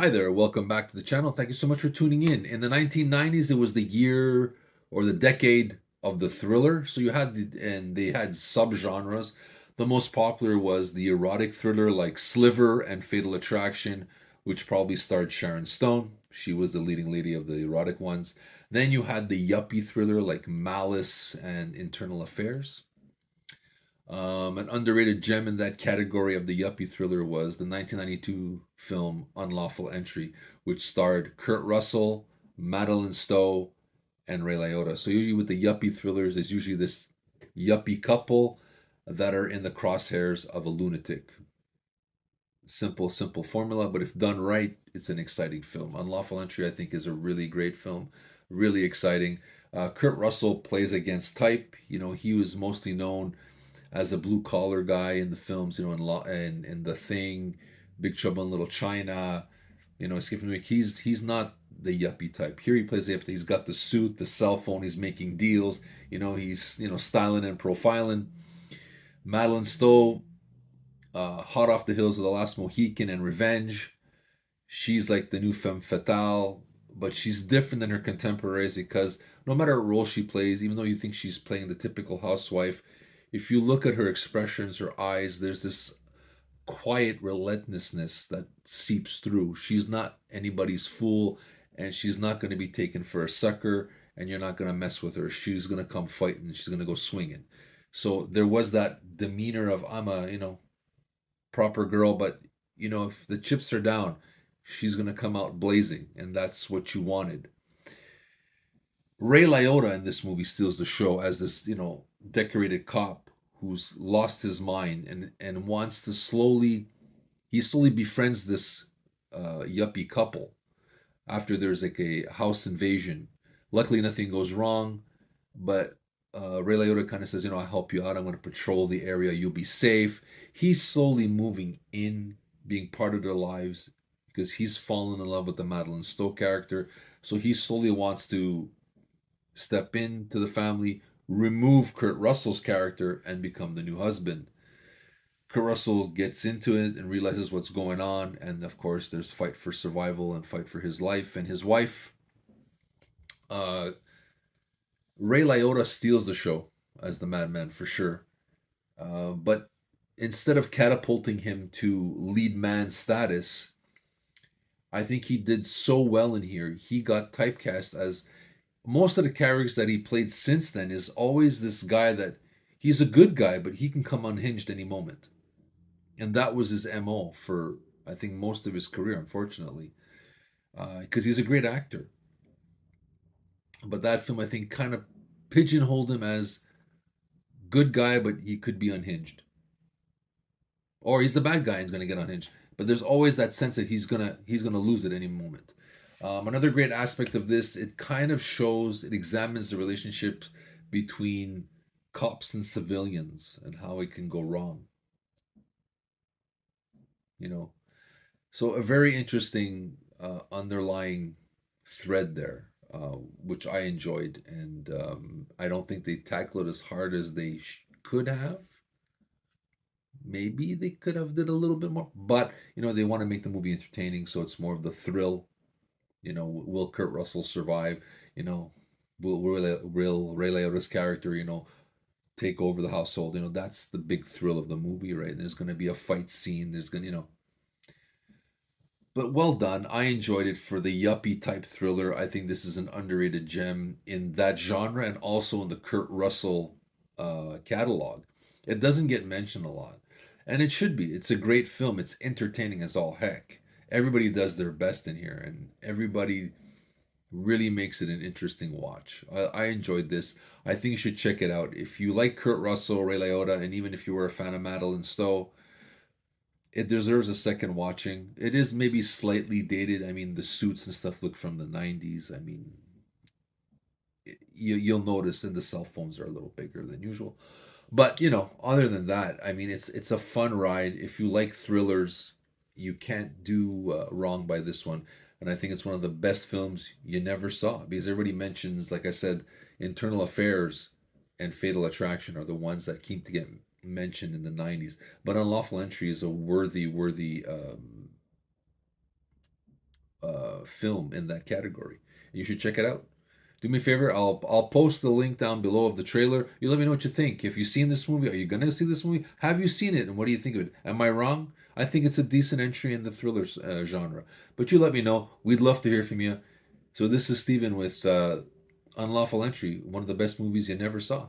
Hi there, welcome back to the channel. Thank you so much for tuning in. In the 1990s, it was the year or the decade of the thriller. So you had and they had subgenres. The most popular was the erotic thriller like Sliver and Fatal Attraction, which probably starred Sharon Stone. She was the leading lady of the erotic ones. Then you had the yuppie thriller like Malice and Internal Affairs. An underrated gem in that category of the yuppie thriller was the 1992 film Unlawful Entry, which starred Kurt Russell, Madeline Stowe, and Ray Liotta. So usually with the yuppie thrillers, there's usually this yuppie couple that are in the crosshairs of a lunatic. Simple formula, but if done right, it's an exciting film. Unlawful Entry, I think, is a really great film, really exciting. Kurt Russell plays against type. You know, he was mostly known as a blue collar guy in the films, you know, in The Thing, Big Trouble in Little China, you know, Skipping Week. He's not the yuppie type. Here he plays the yuppie. He's got the suit, the cell phone. He's making deals. You know, he's styling and profiling. Madeline Stowe, hot off the heels of The Last Mohican and Revenge. She's like the new femme fatale, but she's different than her contemporaries because no matter what role she plays, even though you think she's playing the typical housewife, if you look at her expressions, her eyes, there's this quiet relentlessness that seeps through. She's not anybody's fool, and she's not going to be taken for a sucker, and you're not going to mess with her. She's going to come fighting, she's going to go swinging. So there was that demeanor of I'm a, proper girl, but if the chips are down, she's going to come out blazing, and that's what you wanted. Ray Liotta in this movie steals the show as this, decorated cop who's lost his mind and wants to slowly befriends this yuppie couple after there's like a house invasion. Luckily, nothing goes wrong, but Ray Liotta kind of says, I'll help you out. I'm going to patrol the area. You'll be safe. He's slowly moving in, being part of their lives because he's fallen in love with the Madeline Stowe character. So he slowly wants to step into the family, remove Kurt Russell's character, and become the new husband. Kurt Russell gets into it and realizes what's going on, and of course, there's fight for survival and fight for his life and his wife. Uh, Ray Liotta steals the show as the madman for sure, but instead of catapulting him to lead man status, I think he did so well in here. He got typecast as most of the characters that he played since then is always this guy that he's a good guy, but he can come unhinged any moment. And that was his MO for, I think, most of his career, unfortunately, because he's a great actor. But that film, I think, kind of pigeonholed him as good guy, but he could be unhinged. Or he's the bad guy and he's going to get unhinged. But there's always that sense that he's gonna lose at any moment. Another great aspect of this, it examines the relationship between cops and civilians and how it can go wrong. You know, so a very interesting underlying thread there, which I enjoyed, and I don't think they tackle it as hard as they could have. Maybe they could have did a little bit more, but they want to make the movie entertaining, so it's more of the thrill. Will Kurt Russell survive? You know, will Ray Liotta's character, take over the household? That's the big thrill of the movie, right? And there's going to be a fight scene. There's going to, but well done. I enjoyed it for the yuppie type thriller. I think this is an underrated gem in that genre and also in the Kurt Russell catalog. It doesn't get mentioned a lot, and it should be. It's a great film. It's entertaining as all heck. Everybody does their best in here, and everybody really makes it an interesting watch. I enjoyed this. I think you should check it out. If you like Kurt Russell, Ray Liotta, and even if you were a fan of Madeline Stowe, it deserves a second watching. It is maybe slightly dated. I mean, the suits and stuff look from the 90s. I mean, you'll notice that the cell phones are a little bigger than usual. But, other than that, I mean, it's a fun ride. If you like thrillers, you can't do wrong by this one. And I think it's one of the best films you never saw because everybody mentions, like I said, Internal Affairs and Fatal Attraction are the ones that keep to get mentioned in the 90s. But Unlawful Entry is a worthy film in that category. You should check it out. Do me a favor. I'll post the link down below of the trailer. You let me know what you think. If you've seen this movie, are you gonna see this movie? Have you seen it, and what do you think of it? Am I wrong? I think it's a decent entry in the thriller genre. But you let me know. We'd love to hear from you. So this is Steven with Unlawful Entry, one of the best movies you never saw.